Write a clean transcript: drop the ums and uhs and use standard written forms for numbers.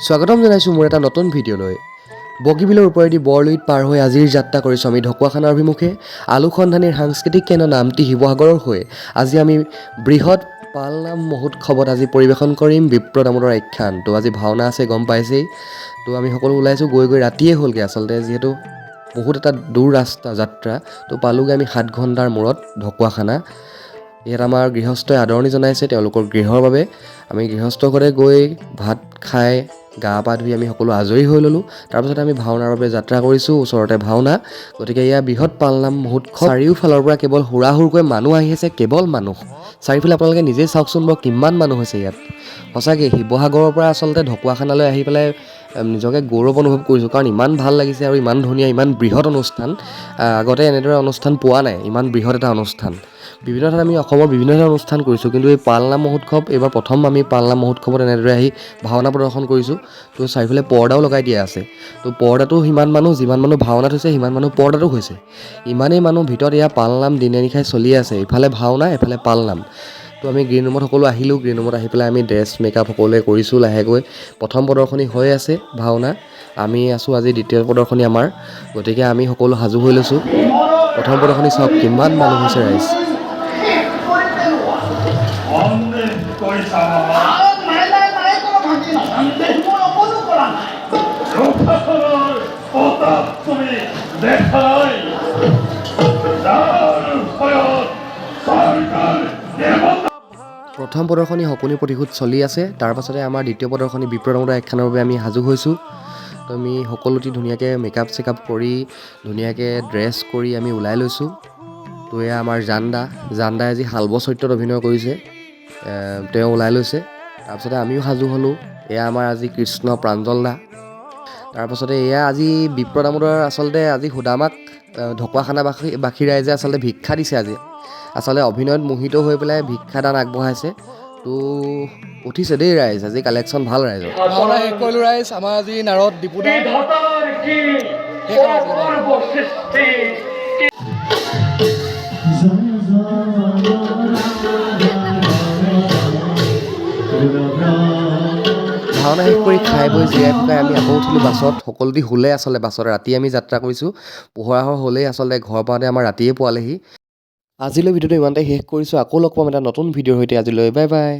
স্বাগতম জনাইছোঁ মোৰ এটা নতুন ভিডিঅ'লৈ। বগীবিলৰ ওপৰেদি বৰলুইত পাৰ হৈ আজিৰ যাত্ৰা কৰিছোঁ আমি ঢকুৱাখানাৰ অভিমুখে। আলোকসন্ধানীৰ সাংস্কৃতিক কেন্দ্ৰ নামটি শিৱসাগৰৰ হৈ আজি আমি বৃহৎ পালনাম মহোৎসৱত আজি পৰিৱেশন কৰিম বিপ্ৰ দামোদৰ আখ্যান। তো আজি ভাওনা আছে গম পাইছেই। তো আমি সকলো ওলাইছোঁ গৈ ৰাতিয়ে হ'লগৈ আচলতে, যিহেতু বহুত এটা দূৰ ৰাস্তা যাত্ৰা। তো পালোগৈ আমি 7 ঘণ্টাৰ মূৰত ঢকুৱাখানা। ইয়াত আমাৰ গৃহস্থই আদৰণি জনাইছে তেওঁলোকৰ গৃহৰ বাবে। আমি গৃহস্থৰ ঘৰতে গৈ ভাত খাই গা পা ধুই আমি সকলো আজৰি হৈ ল'লোঁ। তাৰপিছত আমি ভাওনাৰ বাবে যাত্ৰা কৰিছোঁ, ওচৰতে ভাওনা। গতিকে এয়া বৃহৎ পালনাম মহোৎসৱ। চাৰিওফালৰ পৰা কেৱল হুৰাহুৰকৈ মানুহ আহি আছে, কেৱল মানুহ। চাৰিওফালে আপোনালোকে নিজেই চাওকচোন বাৰু কিমান মানুহ হৈছে ইয়াত। সঁচাকৈ শিৱসাগৰৰ পৰা আচলতে ঢকুৱাখানালৈ আহি পেলাই নিজকে গৌৰৱ অনুভৱ কৰিছোঁ, কাৰণ ইমান ভাল লাগিছে আৰু ইমান ধুনীয়া, ইমান বৃহৎ অনুষ্ঠান। আগতে এনেদৰে অনুষ্ঠান পোৱা নাই, ইমান বৃহৎ এটা অনুষ্ঠান। বিভিন্ন ঠাইত আমি অসমৰ বিভিন্ন ধৰণৰ অনুষ্ঠান কৰিছোঁ, কিন্তু এই পালনাম মহোৎসৱ এইবাৰ প্ৰথম আমি পালনাম মহোৎসৱত এনেদৰে আহি ভাওনা প্ৰদৰ্শন কৰিছোঁ। তো চাৰিওফালে পৰ্দাও লগাই দিয়া আছে। তো পৰ্দাটো সিমান মানুহ, যিমান মানুহ ভাওনাত হৈছে সিমান মানুহ পৰ্দাটো হৈছে। ইমানেই মানুহ ভিতৰত এয়া পালনাম দিনে নিশাই চলি আছে, ইফালে ভাওনা এফালে পালনাম। তো আমি গ্ৰীণ ৰুমত সকলো আহিলোঁ, গ্ৰীণ ৰুমত আহি পেলাই আমি ড্ৰেছ মেকআপ সকলোৱে কৰিছোঁ লাহেকৈ। প্ৰথম প্ৰদৰ্শনী হৈ আছে ভাওনা, আমি আছোঁ আজি দ্বিতীয় প্ৰদৰ্শনী আমাৰ। গতিকে আমি সকলো সাজু হৈ লৈছোঁ। প্ৰথম প্ৰদৰ্শনী চাওক কিমান মানুহ হৈছে ৰাইজ। প্ৰথম প্ৰদৰ্শনী শকুনি প্ৰতিশোধ চলি আছে। তাৰ পাছতে আমাৰ দ্বিতীয় প্ৰদৰ্শনী বিপ্ৰ দামোদৰ আখ্যানৰ বাবে আমি সাজু হৈছোঁ। তো আমি সকলোটি ধুনীয়াকৈ মেকআপ চেকআপ কৰি ধুনীয়াকৈ ড্ৰেছ কৰি আমি ওলাই লৈছোঁ। তো এয়া আমাৰ জানদাই আজি শালব চৰিত্ৰত অভিনয় কৰিছে, তেওঁ ওলাই লৈছে। তাৰপিছতে আমিও সাজু হ'লোঁ। এয়া আমাৰ আজি কৃষ্ণ প্ৰাঞ্জল দা। তাৰপাছতে এয়া আজি বিপ্ৰ দামোদৰ আচলতে আজি সুদামাক ঢকুৱাখানাবাসী ৰাইজে আচলতে ভিক্ষা দিছে আজি। আচলতে অভিনয়ত মোহিত হৈ পেলাই ভিক্ষা দান আগবঢ়াইছে। তো উঠিছে দেই ৰাইজ, আজি কালেকশ্যন ভাল ৰাইজৰ। ভাওনা শেষ কৰিলোঁ ৰাইজ, আমাৰ আজি নাৰদ দীপুদা ভাওনা শেষ কৰি খাই বৈ জিৰাই ফুকাই আমি আকৌ উঠিলোঁ বাছত। সকলোটি শুলে আচলতে বাছত, ৰাতি আমি যাত্ৰা কৰিছোঁ। পোহৰ হ'লেই আচলতে ঘৰ পাওঁতে আমাৰ ৰাতিয়ে পোৱালেহি। আজিলৈ ভিডিঅ'টো ইমানতে শেষ কৰিছোঁ। আকৌ লগ পাম এটা নতুন ভিডিঅ'ৰ সৈতে। আজিলৈ বাই বাই।